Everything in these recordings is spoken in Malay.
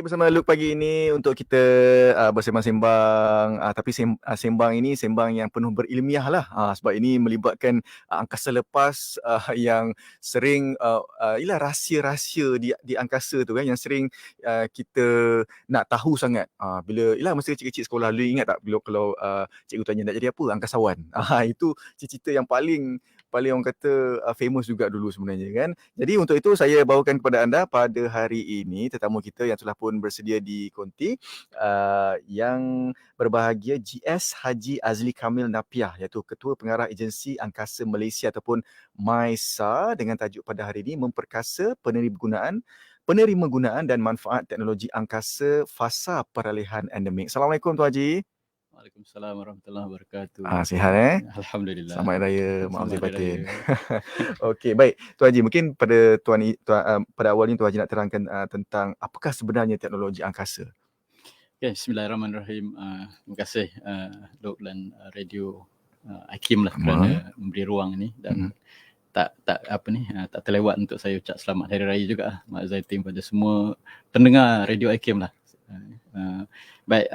Bersama Luke pagi ini untuk kita bersembang-sembang, tapi sembang ini sembang yang penuh berilmiah lah, sebab ini melibatkan angkasa lepas yang sering ialah rahsia-rahsia di angkasa tu kan, yang sering kita nak tahu sangat. Bila ialah masa kecil-kecil sekolah, lu ingat tak bila kalau cikgu tanya nak jadi apa? Angkasawan. Itu cita-cita yang paling orang kata famous juga dulu sebenarnya kan. Jadi untuk itu saya bawakan kepada anda pada hari ini tetamu kita yang telah pun bersedia di konti, yang berbahagia GS Haji Azli Kamil Napiah, iaitu Ketua Pengarah Agensi Angkasa Malaysia ataupun MAISA, dengan tajuk pada hari ini memperkasa penerima gunaan dan manfaat teknologi angkasa fasa peralihan endemik. Assalamualaikum Tuan Haji. Waalaikumsalam warahmatullahi wabarakatuh. Sihat Alhamdulillah. Selamat Hari Raya, maaf Selamat lahir Hari batin. Raya. Okey, baik. Tuan Haji, mungkin pada awal ini Tuan Haji nak terangkan tentang apakah sebenarnya teknologi angkasa. Okay, bismillahirrahmanirrahim. Terima kasih Luke dan Radio IKIM lah kerana memberi ruang ni dan tak terlewat untuk saya ucap selamat Hari Raya juga Mak Zaitin pada semua pendengar Radio IKIM lah. Baik,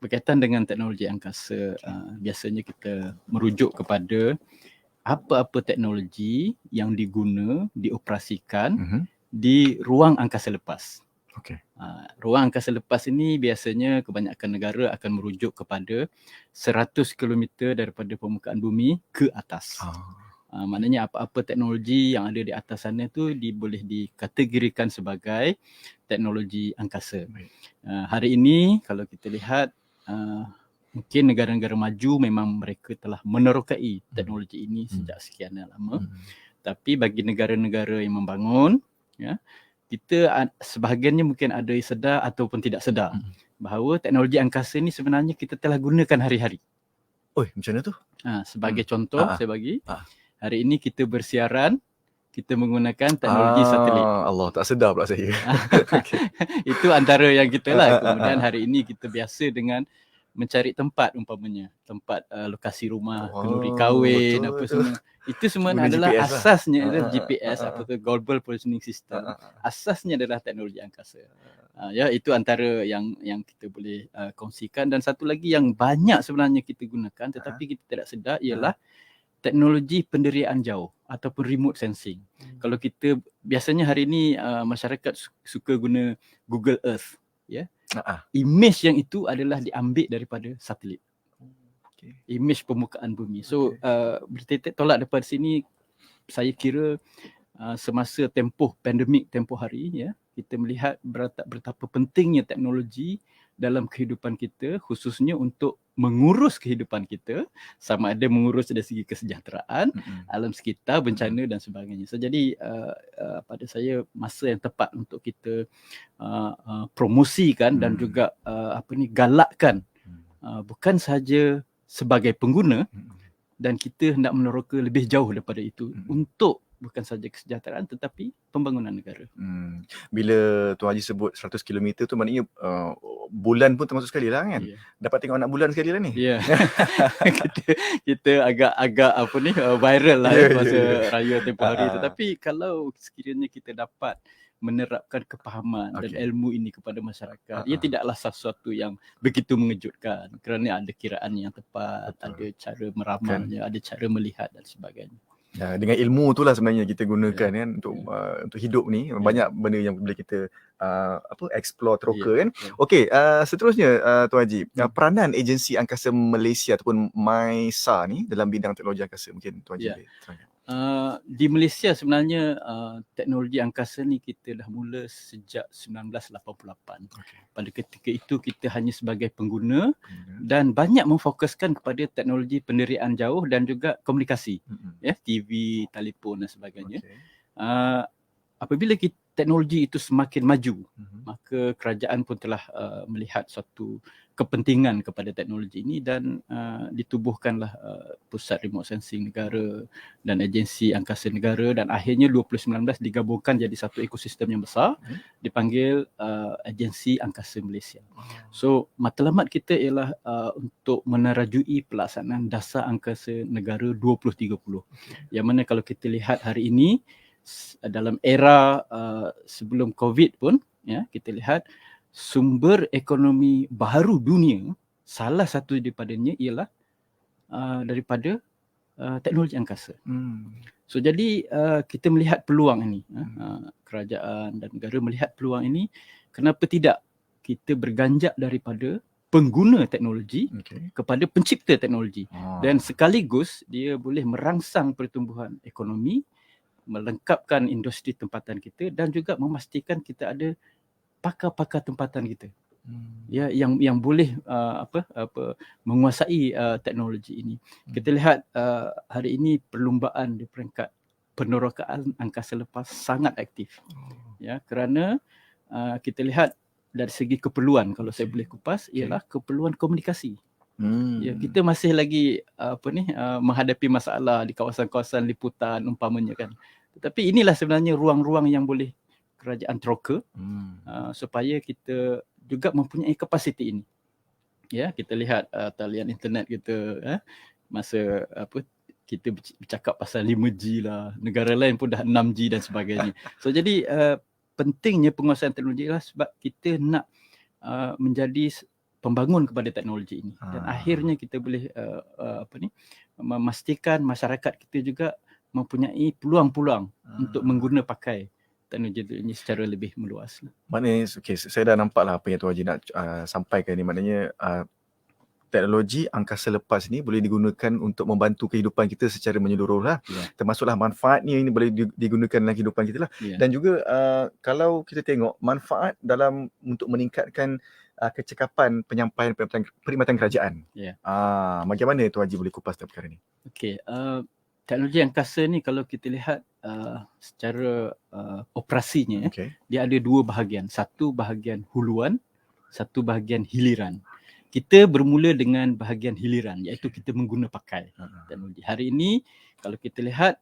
berkaitan dengan teknologi angkasa, biasanya kita merujuk kepada apa-apa teknologi yang dioperasikan di ruang angkasa lepas. Okey. Ruang angkasa lepas ini biasanya kebanyakan negara akan merujuk kepada 100 km daripada permukaan bumi ke atas. Maknanya apa-apa teknologi yang ada di atas sana tu boleh dikategorikan sebagai teknologi angkasa. Hari ini kalau kita lihat, mungkin negara-negara maju memang mereka telah menerokai teknologi ini sejak sekian lama. Tapi bagi negara-negara yang membangun, ya, kita sebahagiannya mungkin ada yang sedar ataupun tidak sedar bahawa teknologi angkasa ni sebenarnya kita telah gunakan hari-hari. Macam mana tu? Sebagai contoh saya bagi, hari ini kita bersiaran, kita menggunakan teknologi satelit. Allah, tak sedar pula saya. Itu antara yang kita lah. Kemudian hari ini kita biasa dengan mencari tempat, umpamanya tempat lokasi rumah, kenduri kahwin, apa semua. Itu semua adalah GPS asasnya GPS, apa tu, Global Positioning System. Asasnya adalah teknologi angkasa. Ya, itu antara yang kita boleh kongsikan. Dan satu lagi yang banyak sebenarnya kita gunakan tetapi kita tidak sedar ialah teknologi penderiaan jauh ataupun remote sensing. Kalau kita biasanya hari ini masyarakat suka guna Google Earth, ya. Image yang itu adalah diambil daripada satelit. Image permukaan bumi. So bertitik tolak daripada sini, saya kira semasa tempoh pandemik tempoh hari, ya, kita melihat betapa pentingnya teknologi dalam kehidupan kita, khususnya untuk mengurus kehidupan kita, sama ada mengurus dari segi kesejahteraan, alam sekitar, bencana dan sebagainya. So, jadi pada saya masa yang tepat untuk kita promosikan dan juga galakkan, bukan sahaja sebagai pengguna, dan kita hendak meneroka lebih jauh daripada itu untuk bukan sahaja kesejahteraan tetapi pembangunan negara. Bila Tuan Haji sebut 100 km tu maknanya bulan pun termasuk sekali lah kan? Dapat tengok anak bulan sekali lah ni. Ya. kita agak viral lah masa raya tempoh hari. Tetapi kalau sekiranya kita dapat menerapkan kepahaman dan ilmu ini kepada masyarakat, ia tidaklah sesuatu yang begitu mengejutkan kerana ada kiraan yang tepat, ada cara meramalnya, ada cara melihat dan sebagainya. Dengan ilmu itulah sebenarnya kita gunakan kan untuk hidup ni. Banyak benda yang boleh kita explore, teroka kan. Okey, seterusnya Tuan Haji, peranan Agensi Angkasa Malaysia ataupun MAISA ni dalam bidang teknologi angkasa, mungkin Tuan Haji boleh terangkan. Di Malaysia sebenarnya teknologi angkasa ni kita dah mula sejak 1988. Pada ketika itu kita hanya sebagai pengguna dan banyak memfokuskan kepada teknologi penderiaan jauh dan juga komunikasi, ya, TV, telefon dan sebagainya. Apabila teknologi itu semakin maju, maka kerajaan pun telah melihat suatu kepentingan kepada teknologi ini dan ditubuhkanlah pusat remote sensing negara dan agensi angkasa negara, dan akhirnya 2019 digabungkan jadi satu ekosistem yang besar dipanggil Agensi Angkasa Malaysia. So matlamat kita ialah untuk menerajui pelaksanaan dasar angkasa negara 2030. Yang mana kalau kita lihat hari ini dalam era sebelum COVID pun, ya, kita lihat sumber ekonomi baharu dunia, salah satu daripadanya ialah daripada teknologi angkasa. So jadi kita melihat peluang ini, kerajaan dan negara melihat peluang ini, kenapa tidak kita berganjak daripada pengguna teknologi kepada pencipta teknologi, dan sekaligus dia boleh merangsang pertumbuhan ekonomi, melengkapkan industri tempatan kita dan juga memastikan kita ada pakar-pakar tempatan kita. Ya, yang boleh menguasai teknologi ini. Kita lihat hari ini perlumbaan di peringkat penerokaan angkasa lepas sangat aktif. Ya, kerana kita lihat dari segi keperluan, kalau saya boleh kupas, ialah keperluan komunikasi. Ya, kita masih lagi menghadapi masalah di kawasan-kawasan liputan umpamanya kan. Tetapi inilah sebenarnya ruang-ruang yang boleh kerajaan teroka supaya kita juga mempunyai kapasiti ini. Ya, kita lihat talian internet kita masa kita bercakap pasal 5G lah, negara lain pun dah 6G dan sebagainya. So jadi pentingnya penguasaan teknologi lah sebab kita nak menjadi pembangun kepada teknologi ini, dan akhirnya kita boleh memastikan masyarakat kita juga mempunyai peluang-peluang untuk mengguna pakai teknologi ini secara lebih meluas. Maknanya saya dah nampak lah apa yang Tuan Haji nak sampaikan ni. Maknanya teknologi angkasa lepas ni boleh digunakan untuk membantu kehidupan kita secara menyeluruh lah. Termasuklah manfaatnya ini boleh digunakan dalam kehidupan kita lah. Dan juga kalau kita tengok manfaat dalam untuk meningkatkan kecekapan penyampaian perkhidmatan kerajaan. Bagaimana Tuan Haji boleh kupas tentang perkara ni? Okey, teknologi angkasa ni kalau kita lihat secara operasinya, dia ada dua bahagian. Satu bahagian huluan, satu bahagian hiliran. Kita bermula dengan bahagian hiliran, iaitu kita mengguna pakai teknologi. Hari ini kalau kita lihat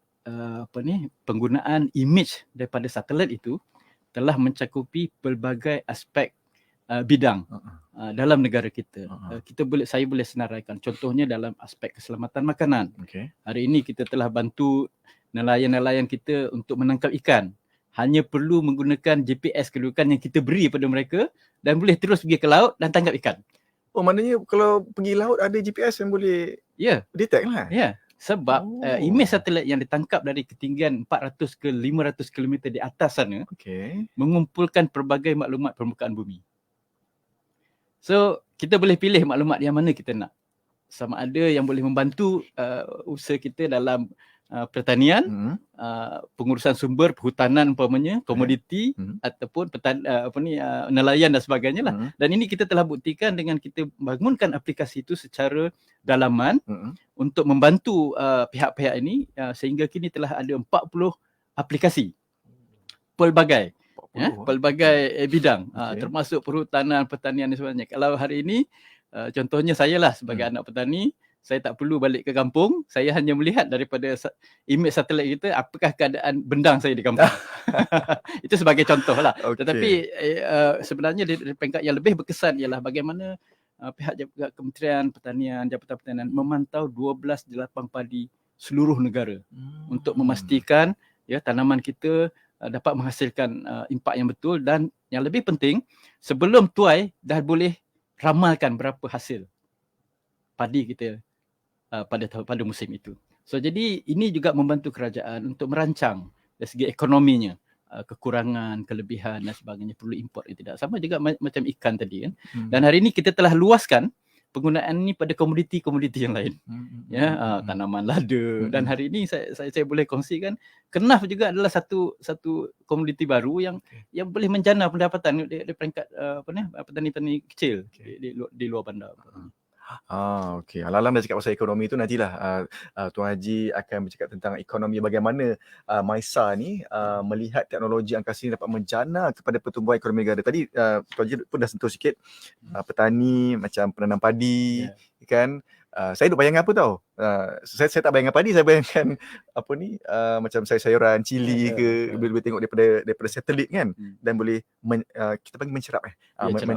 penggunaan image daripada satelit itu telah mencakupi pelbagai aspek bidang dalam negara kita. Saya boleh senaraikan. Contohnya dalam aspek keselamatan makanan. Hari ini kita telah bantu nelayan-nelayan kita untuk menangkap ikan. Hanya perlu menggunakan GPS kedudukan yang kita beri pada mereka dan boleh terus pergi ke laut dan tangkap ikan. Oh, maknanya kalau pergi laut ada GPS yang boleh detect lah? Ya, sebab imej satelit yang ditangkap dari ketinggian 400 ke 500 km di atas sana mengumpulkan pelbagai maklumat permukaan bumi. So, kita boleh pilih maklumat yang mana kita nak. Sama ada yang boleh membantu usaha kita dalam pertanian, pengurusan sumber, perhutanan umpamanya, komoditi, ataupun nelayan dan sebagainya lah. Dan ini kita telah buktikan dengan kita bangunkan aplikasi itu secara dalaman untuk membantu pihak-pihak ini, sehingga kini telah ada 40 aplikasi pelbagai bidang, termasuk perhutanan, pertanian dan sebagainya. Kalau hari ini contohnya saya lah sebagai anak petani, saya tak perlu balik ke kampung, saya hanya melihat daripada imej satelit kita apakah keadaan bendang saya di kampung. Itu sebagai contoh lah. Tetapi sebenarnya dari peringkat yang lebih berkesan ialah bagaimana pihak Kementerian Pertanian, Jabatan Pertanian memantau 12 jelapang padi seluruh negara untuk memastikan tanaman kita dapat menghasilkan impak yang betul, dan yang lebih penting sebelum tuai dah boleh ramalkan berapa hasil padi kita pada musim itu. So jadi ini juga membantu kerajaan untuk merancang dari segi ekonominya, kekurangan, kelebihan dan sebagainya, perlu import atau tidak. Sama juga macam ikan tadi kan. Dan hari ini kita telah luaskan penggunaan ini pada komoditi-komoditi yang lain. Tanaman lada, dan hari ini saya boleh kongsikan kenaf juga adalah satu komoditi baru yang boleh menjana pendapatan di peringkat petani-petani kecil di luar bandar. Okey. Alam dah cakap pasal ekonomi tu, nantilah Tuan Haji akan bercakap tentang ekonomi, bagaimana MISA ni melihat teknologi angkasa ni dapat menjana kepada pertumbuhan ekonomi negara. Tadi Tuan Haji pun dah sentuh sikit petani macam penanam padi kan. Saya duk bayangkan apa tahu? Saya tak bayangkan padi, saya bayangkan macam sayur-sayuran, cili ke, boleh tengok daripada satelit kan, dan boleh kita panggil mencerap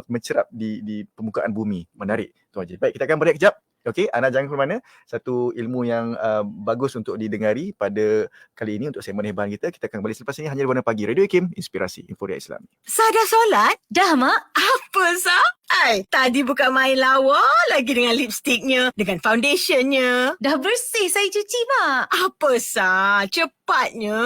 mencerap di permukaan bumi. Menarik Tuan Haji. Baik, kita akan berehat kejap. Okey, anda jangan ke mana. Satu ilmu yang bagus untuk didengari pada kali ini untuk segmen hebat kita. Kita akan kembali selepas ini hanya di Warna Pagi Radio Kim, inspirasi info Islam. Saya dah solat? Dah mak? Apa sah? Tadi bukan main lawa lagi dengan lipstiknya, dengan foundationnya. Dah bersih saya cuci, Mak. Apa sah? Cepatnya.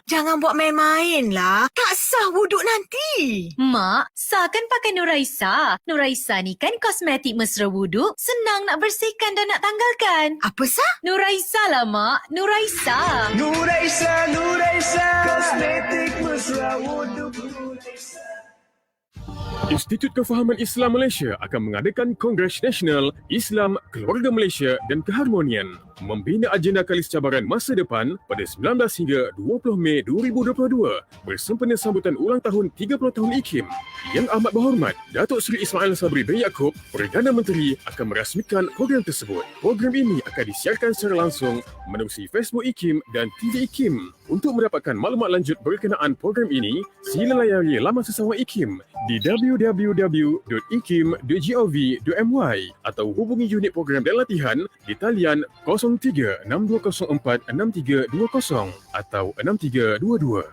Jangan buat main-main lah. Tak sah wuduk nanti. Mak, Sa kan pakai Nuraisa. Nuraisa ni kan kosmetik mesra wuduk. Senang nak bersihkan dan nak tanggalkan. Apa sah? Nuraisa lah, Mak. Nuraisa. Nuraisa, kosmetik mesra wuduk Nuraisa. Institut Kefahaman Islam Malaysia akan mengadakan Kongres Nasional Islam, Keluarga Malaysia dan Keharmonian membina agenda kalis cabaran masa depan pada 19 hingga 20 Mei 2022 bersempena sambutan ulang tahun 30 tahun IKIM. Yang amat berhormat, Datuk Seri Ismail Sabri bin Yaakob, Perdana Menteri akan merasmikan program tersebut. Program ini akan disiarkan secara langsung menerusi Facebook IKIM dan TV IKIM. Untuk mendapatkan maklumat lanjut berkenaan program ini, sila layari laman sesama IKIM di www.ikim.gov.my atau hubungi unit program dan latihan di talian 0362046320 atau 6322.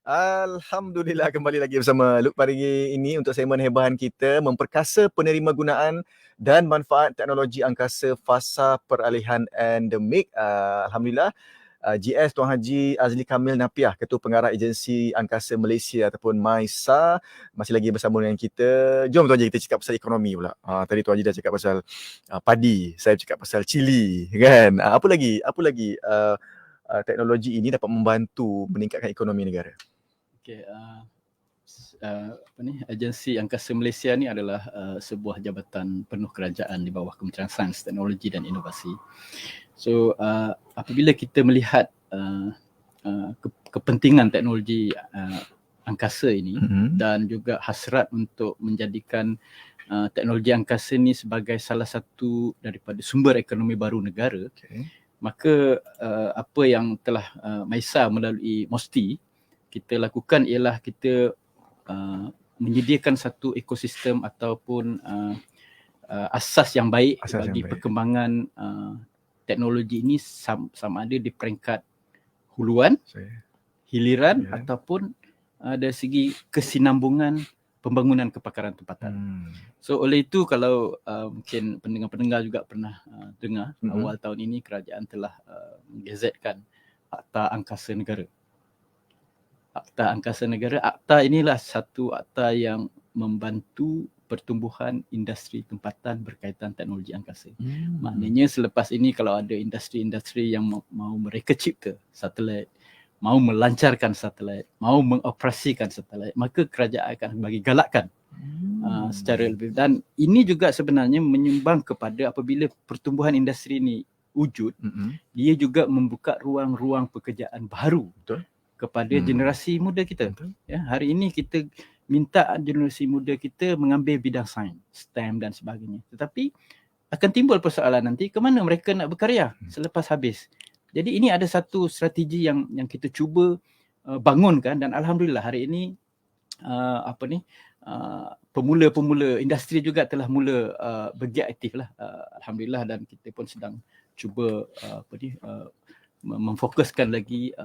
Alhamdulillah, kembali lagi bersama Luke pagi ini untuk segmen hebahan kita memperkasa penerima gunaan dan manfaat teknologi angkasa fasa peralihan endemik. Alhamdulillah, GS Tuan Haji Azli Kamil Napiah, Ketua Pengarah Agensi Angkasa Malaysia ataupun MAISA, masih lagi bersama dengan kita. Jom Tuan Haji kita cakap pasal ekonomi pula. Tadi Tuan Haji dah cakap pasal padi, saya cakap pasal cili, kan? Apa lagi teknologi ini dapat membantu meningkatkan ekonomi negara? Okey, Agensi Angkasa Malaysia ni adalah sebuah jabatan penuh kerajaan di bawah Kementerian Sains, Teknologi dan Inovasi. So apabila kita melihat kepentingan teknologi angkasa ini dan juga hasrat untuk menjadikan teknologi angkasa ni sebagai salah satu daripada sumber ekonomi baru negara, maka apa yang telah MAISA melalui MOSTI kita lakukan ialah kita menyediakan satu ekosistem ataupun asas yang baik bagi perkembangan teknologi ini sama ada di peringkat huluan, hiliran ataupun dari segi kesinambungan pembangunan kepakaran tempatan. So oleh itu kalau mungkin pendengar-pendengar juga pernah dengar awal tahun ini kerajaan telah menggazetkan Akta Angkasa Negara. Akta Angkasa Negara, akta inilah satu akta yang membantu pertumbuhan industri tempatan berkaitan teknologi angkasa. Maknanya selepas ini kalau ada industri-industri yang mau mereka cipta satelit, mau melancarkan satelit, mau mengoperasikan satelit, maka kerajaan akan bagi galakkan secara lebih. Dan ini juga sebenarnya menyumbang kepada apabila pertumbuhan industri ini wujud, dia juga membuka ruang-ruang pekerjaan baru kepada generasi muda kita. Ya, hari ini kita minta generasi muda kita mengambil bidang sains, STEM dan sebagainya. Tetapi akan timbul persoalan nanti ke mana mereka nak berkarya selepas habis. Jadi ini ada satu strategi yang kita cuba bangunkan dan alhamdulillah hari ini pemula-pemula industri juga telah mula bergiat aktif lah. Alhamdulillah, dan kita pun sedang cuba memfokuskan lagi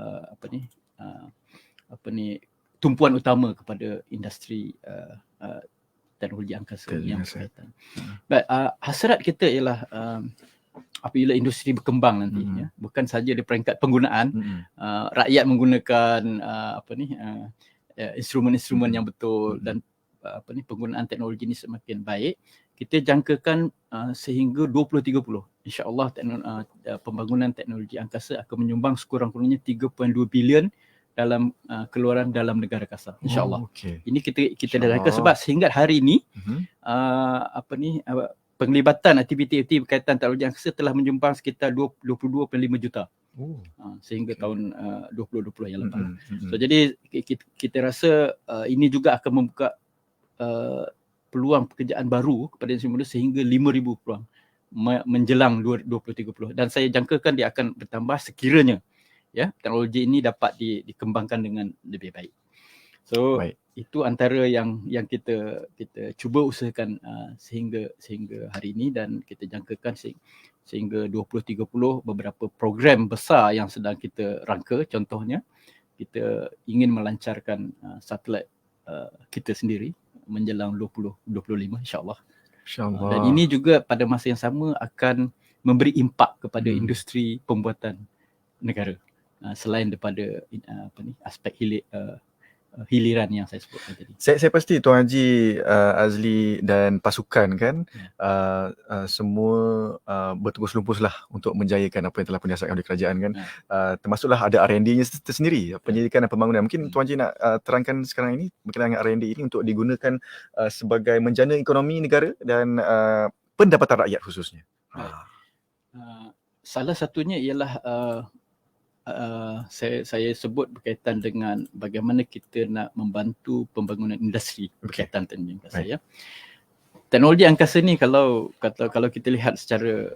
tumpuan utama kepada industri teknologi angkasa yang berkaitan. Hasrat kita ialah apabila industri berkembang nanti, ya, bukan saja di peringkat penggunaan, rakyat menggunakan instrumen-instrumen yang betul dan penggunaan teknologi ini semakin baik, kita jangkakan sehingga 2030 insya-Allah pembangunan teknologi angkasa akan menyumbang sekurang-kurangnya 3.2 bilion dalam keluaran dalam negara kasar, insya-Allah. Ini kita dah jangka sebab sehingga hari ini penglibatan aktiviti-aktiviti berkaitan teknologi angkasa telah menyumbang sekitar 22.5 juta. Sehingga tahun 2020 yang lepas. So jadi kita rasa ini juga akan membuka peluang pekerjaan baru kepada industri muda sehingga 5,000 peluang menjelang 2030, dan saya jangkakan dia akan bertambah sekiranya ya teknologi ini dapat dikembangkan dengan lebih baik. So itu antara yang kita cuba usahakan sehingga hari ini, dan kita jangkakan sehingga 2030 beberapa program besar yang sedang kita rangka. Contohnya kita ingin melancarkan satelit kita sendiri menjelang 2025 insya-Allah. InsyaAllah. Dan ini juga pada masa yang sama akan memberi impak kepada industri pembuatan negara. Selain daripada aspek hiliran yang saya sebutkan tadi. Saya pasti Tuan Haji Azli dan pasukan kan semua bertungkus-lumpus lah untuk menjayakan apa yang telah penyiasatkan oleh kerajaan kan. Termasuklah ada R&D-nya tersendiri, penyelidikan dan pembangunan. Mungkin Tuan Haji nak terangkan sekarang ini berkenaan dengan R&D ini untuk digunakan sebagai menjana ekonomi negara dan pendapatan rakyat khususnya. Salah satunya ialah saya sebut berkaitan dengan bagaimana kita nak membantu pembangunan industri berkaitan dengan saya. Teknologi angkasa ni kalau kita lihat secara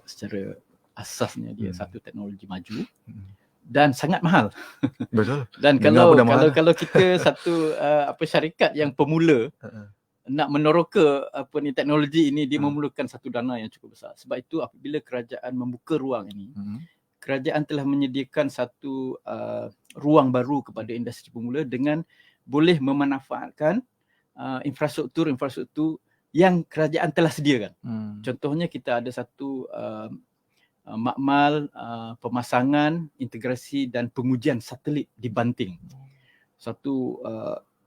asasnya dia satu teknologi maju dan sangat mahal. Betul. Dan kalau kita satu syarikat yang pemula nak meneroka teknologi ini, dia memerlukan satu dana yang cukup besar. Sebab itu apabila kerajaan membuka ruang ini, kerajaan telah menyediakan satu ruang baru kepada industri pemula dengan boleh memanfaatkan infrastruktur yang kerajaan telah sediakan. Contohnya kita ada satu makmal pemasangan, integrasi dan pengujian satelit di Banting. Satu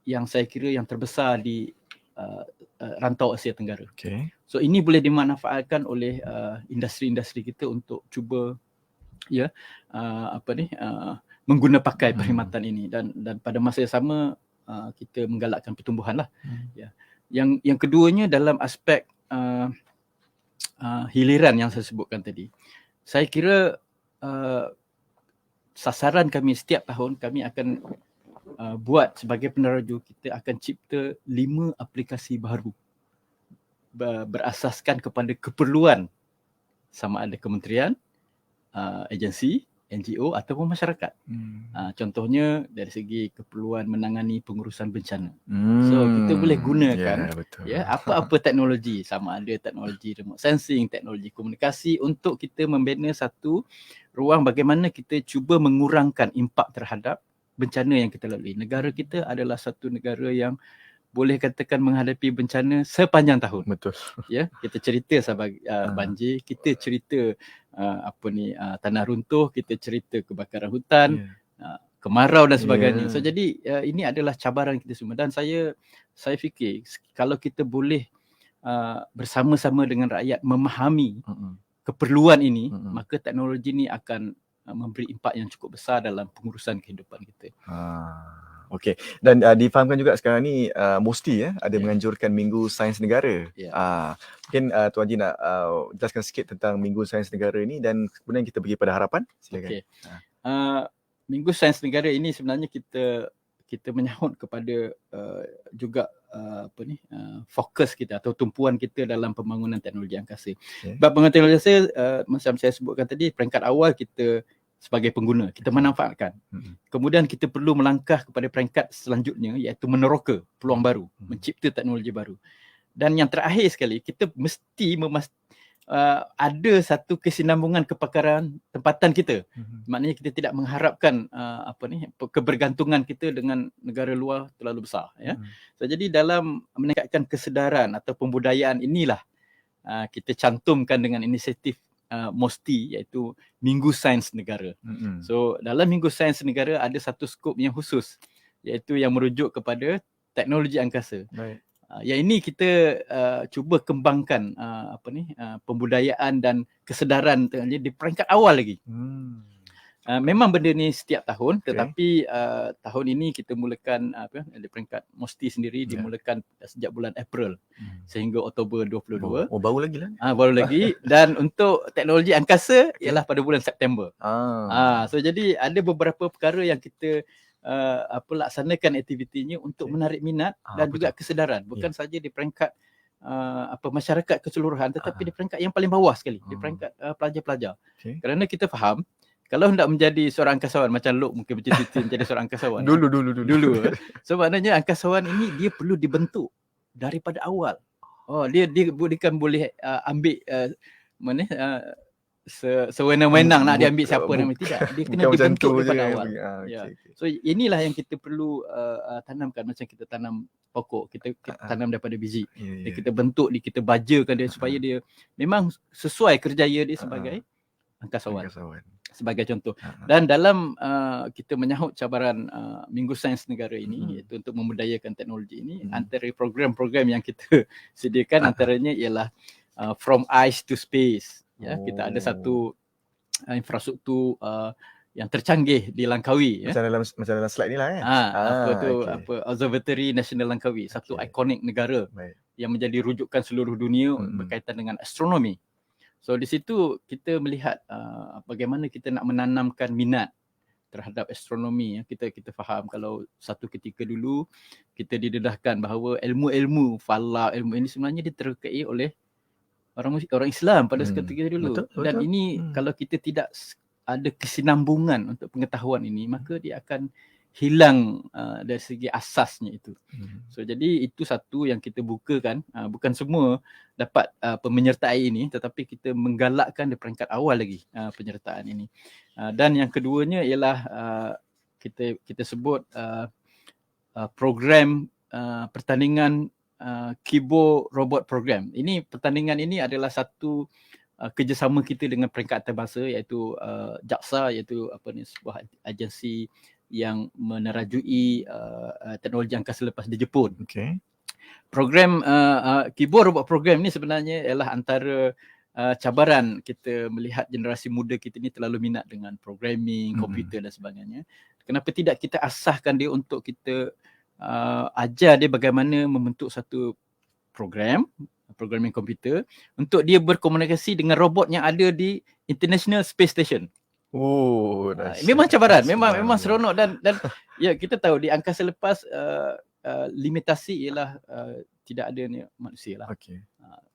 yang saya kira yang terbesar di rantau Asia Tenggara. Okay. So ini boleh dimanfaatkan oleh industri-industri kita untuk cuba mengguna pakai perkhidmatan ini dan pada masa yang sama kita menggalakkan pertumbuhan lah. Yang keduanya dalam aspek hiliran yang saya sebutkan tadi. Saya kira sasaran kami setiap tahun kami akan buat sebagai peneraju, kita akan cipta 5 aplikasi baru berasaskan kepada keperluan sama ada kementerian, agensi, NGO ataupun masyarakat. Contohnya dari segi keperluan menangani pengurusan bencana. So kita boleh gunakan apa-apa teknologi, sama ada teknologi remote sensing, teknologi komunikasi untuk kita membina satu ruang bagaimana kita cuba mengurangkan impak terhadap bencana yang kita lalui. Negara kita adalah satu negara yang boleh katakan menghadapi bencana sepanjang tahun. Betul. Kita cerita sebagai banjir, kita cerita tanah runtuh, kita cerita kebakaran hutan, kemarau dan sebagainya. So jadi ini adalah cabaran kita semua dan saya fikir kalau kita boleh bersama-sama dengan rakyat memahami keperluan ini, maka teknologi ini akan memberi impak yang cukup besar dalam pengurusan kehidupan kita. Okey. Dan difahamkan juga sekarang ni MOSTI ada menganjurkan Minggu Sains Negara. Mungkin Tuan Haji nak jelaskan sikit tentang Minggu Sains Negara ini dan kemudian kita pergi pada harapan. Silakan. Minggu Sains Negara ini sebenarnya kita menyahut kepada juga fokus kita atau tumpuan kita dalam pembangunan teknologi angkasa. Sebab pembangunan teknologi angkasa macam saya sebutkan tadi, peringkat awal kita sebagai pengguna, kita manfaatkan. Kemudian kita perlu melangkah kepada peringkat selanjutnya iaitu meneroka peluang baru, mencipta teknologi baru. Dan yang terakhir sekali, kita mesti ada satu kesinambungan kepakaran tempatan kita. Maknanya kita tidak mengharapkan kebergantungan kita dengan negara luar terlalu besar. So, jadi dalam meningkatkan kesedaran atau pembudayaan inilah kita cantumkan dengan inisiatif MOSTI iaitu Minggu Sains Negara. So dalam Minggu Sains Negara ada satu skop yang khusus iaitu yang merujuk kepada teknologi angkasa. Yang ini kita cuba kembangkan pembudayaan dan kesedaran di peringkat awal lagi. Memang benda ni setiap tahun, tetapi tahun ini kita mulakan di peringkat MOSTI sendiri dimulakan sejak bulan April sehingga Oktober 2022. Baru lagi lah. Baru lagi. Dan untuk teknologi angkasa ialah pada bulan September. So jadi ada beberapa perkara yang kita laksanakan aktivitinya untuk menarik minat dan juga kesedaran, bukan saja di peringkat masyarakat keseluruhan, tetapi di peringkat yang paling bawah sekali, di peringkat pelajar-pelajar. Kerana kita faham kalau hendak menjadi seorang angkasawan, macam Luke mungkin bercita-cita menjadi seorang angkasawan. Dulu. So maknanya angkasawan ini dia perlu dibentuk daripada awal. Dia bukan boleh ambil sewenang-wenang nak diambil siapa nama, tidak. Dia kena Bukan macam dibentuk tu je daripada kan. awal. Ya. So inilah yang kita perlu tanamkan, macam kita tanam pokok, kita tanam daripada biji. Dia kita bentuk dia, kita bajakan dia supaya dia memang sesuai kerjaya dia sebagai angkasawan. Sebagai contoh. Dan dalam kita menyahut cabaran Minggu Sains Negara ini, iaitu untuk membudayakan teknologi ini, antara program-program yang kita sediakan antaranya ialah From Ice to Space. Ya, kita ada satu infrastruktur yang tercanggih di Langkawi. Macam dalam slide ni lah kan. Apa Observatory Nasional Langkawi, satu ikonik negara yang menjadi rujukan seluruh dunia berkaitan dengan astronomi. So di situ kita melihat bagaimana kita nak menanamkan minat terhadap astronomi. Kita faham kalau satu ketika dulu kita didedahkan bahawa ilmu-ilmu falak, ilmu ini sebenarnya diterkai oleh orang Islam pada ketika dulu. Betul. Dan ini kalau kita tidak ada kesinambungan untuk pengetahuan ini, maka dia akan hilang dari segi asasnya itu. So jadi itu satu yang kita bukakan. Bukan semua dapat penyertaan ini, tetapi kita menggalakkan di peringkat awal lagi penyertaan ini. Dan yang keduanya ialah kita sebut program pertandingan Kibo Robot Program. Ini pertandingan ini adalah satu kerjasama kita dengan peringkat antarabangsa, iaitu JAXA, iaitu sebuah agensi yang menerajui teknologi angkasa lepas di Jepun. Program Kibo Robot Program ni sebenarnya ialah antara cabaran kita melihat generasi muda kita ni terlalu minat dengan programming, komputer dan sebagainya. Kenapa tidak kita asahkan dia untuk kita ajar dia bagaimana membentuk satu programming komputer untuk dia berkomunikasi dengan robot yang ada di International Space Station. Memang cabaran, memang seronok dan ya kita tahu di angkasa lepas limitasi ialah tidak ada manusia lah.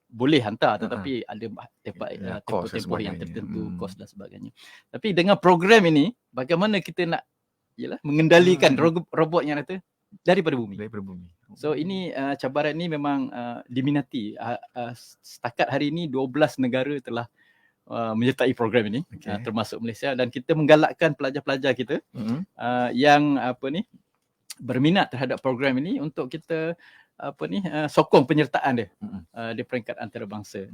Boleh hantar tetapi ada tempoh yang tertentu, kos dan sebagainya. Tapi dengan program ini bagaimana kita nak mengendalikan robot yang ada daripada bumi. So ini cabaran ini memang diminati. Setakat hari ini 12 negara telah menyertai program ini, termasuk Malaysia, dan kita menggalakkan pelajar-pelajar kita yang berminat terhadap program ini untuk kita sokong penyertaan dia di peringkat antarabangsa.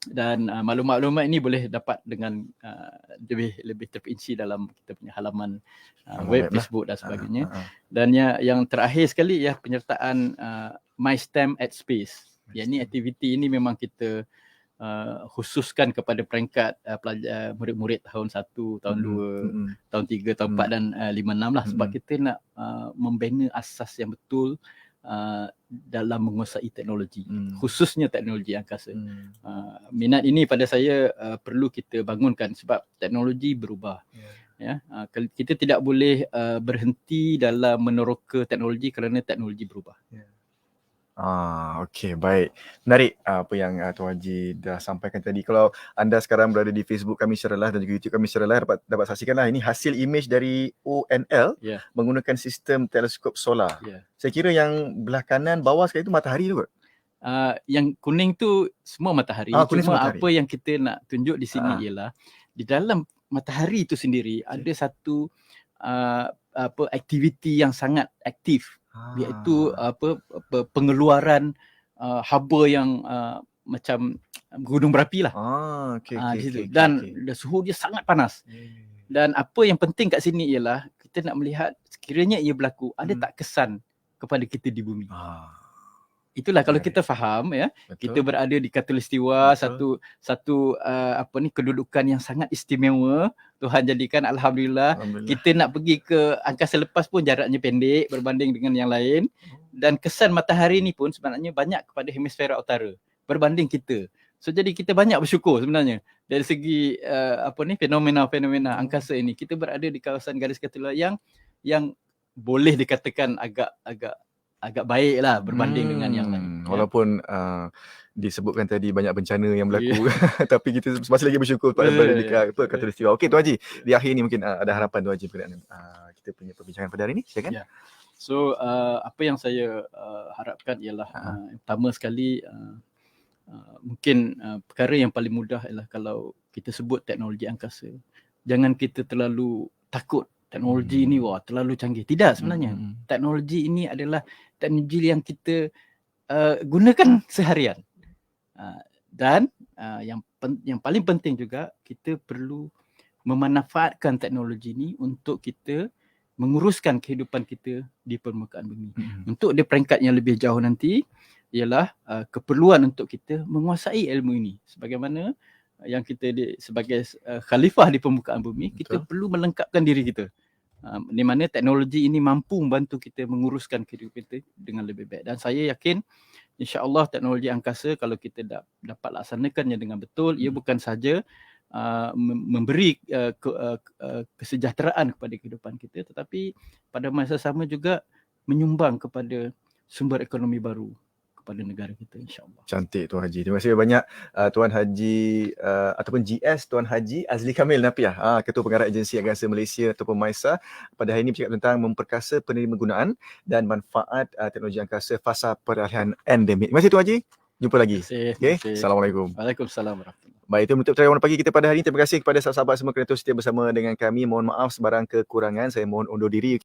Dan maklumat-maklumat ini boleh dapat dengan lebih terperinci dalam kita punya halaman web, Facebook dan sebagainya. Dan yang terakhir sekali ya penyertaan MySTEM at Space. Yang ini aktiviti ini memang kita khususkan kepada peringkat pelajar murid-murid tahun 1, tahun 2, tahun 3, tahun 4 dan 5, 6 lah, sebab kita nak membina asas yang betul dalam menguasai teknologi, khususnya teknologi angkasa. Minat ini pada saya perlu kita bangunkan sebab teknologi berubah. Kita tidak boleh berhenti dalam meneroka teknologi kerana teknologi berubah. Okey, baik. Menarik apa yang Tuan Haji dah sampaikan tadi. Kalau anda sekarang berada di Facebook kami secara live dan juga YouTube kami secara live, dapat saksikanlah ini hasil imej dari ONL menggunakan sistem teleskop solar. Saya kira yang belah kanan bawah sekali itu matahari tu kot. Yang kuning tu semua matahari. Cuma matahari. Apa yang kita nak tunjuk di sini ialah di dalam matahari itu sendiri ada satu aktiviti yang sangat aktif, iaitu pengeluaran haba yang macam gunung berapi lah. Dan suhu dia sangat panas. Dan apa yang penting kat sini ialah kita nak melihat sekiranya ia berlaku, ada tak kesan kepada kita di bumi. Itulah kalau kita faham ya, kita berada di Khatulistiwa, satu kedudukan yang sangat istimewa. Tuhan jadikan alhamdulillah. Kita nak pergi ke angkasa lepas pun jaraknya pendek berbanding dengan yang lain, dan kesan matahari ni pun sebenarnya banyak kepada hemisfera utara berbanding kita. So jadi kita banyak bersyukur sebenarnya dari segi fenomena-fenomena angkasa ini. Kita berada di kawasan garis khatulistiwa yang boleh dikatakan agak baik lah berbanding dengan yang lain. Walaupun disebutkan tadi banyak bencana yang berlaku, tapi kita masih lagi bersyukur pada di Khatulistiwa. Okey Tuan Haji, di akhir ni mungkin ada harapan Tuan Haji berkaitan kita punya perbincangan pada hari ini, silakan. So apa yang saya harapkan ialah pertama sekali Mungkin perkara yang paling mudah ialah kalau kita sebut teknologi angkasa. Jangan kita terlalu takut teknologi ini wah terlalu canggih. Tidak sebenarnya. Teknologi ini adalah teknologi yang kita gunakan seharian. Dan yang paling penting juga kita perlu memanfaatkan teknologi ini untuk kita menguruskan kehidupan kita di permukaan bumi. Untuk di peringkat yang lebih jauh nanti ialah keperluan untuk kita menguasai ilmu ini. Sebagaimana yang kita sebagai khalifah di permukaan bumi, kita perlu melengkapkan diri kita. Di mana teknologi ini mampu membantu kita menguruskan kehidupan kita dengan lebih baik. Dan saya yakin insya-Allah teknologi angkasa kalau kita dapat laksanakannya dengan betul, ia bukan saja memberi kesejahteraan kepada kehidupan kita, tetapi pada masa sama juga menyumbang kepada sumber ekonomi baru kepada negara kita, insya-Allah. Cantik Tuan Haji. Terima kasih banyak Tuan Haji ataupun GS Tuan Haji Azli Kamil Napiah, Ketua Pengarah Agensi Angkasa Malaysia ataupun MAISA. Pada hari ini bercakap tentang memperkasa penerima gunaan dan manfaat teknologi angkasa fasa peralihan endemik. Terima kasih Tuan Haji. Jumpa lagi. Okey. Assalamualaikum. Waalaikumsalam warahmatullahi. Baik, itu menutup talian pagi kita pada hari ini. Terima kasih kepada sahabat-sahabat semua kerana terus setia bersama dengan kami. Mohon maaf sebarang kekurangan. Saya mohon undur diri.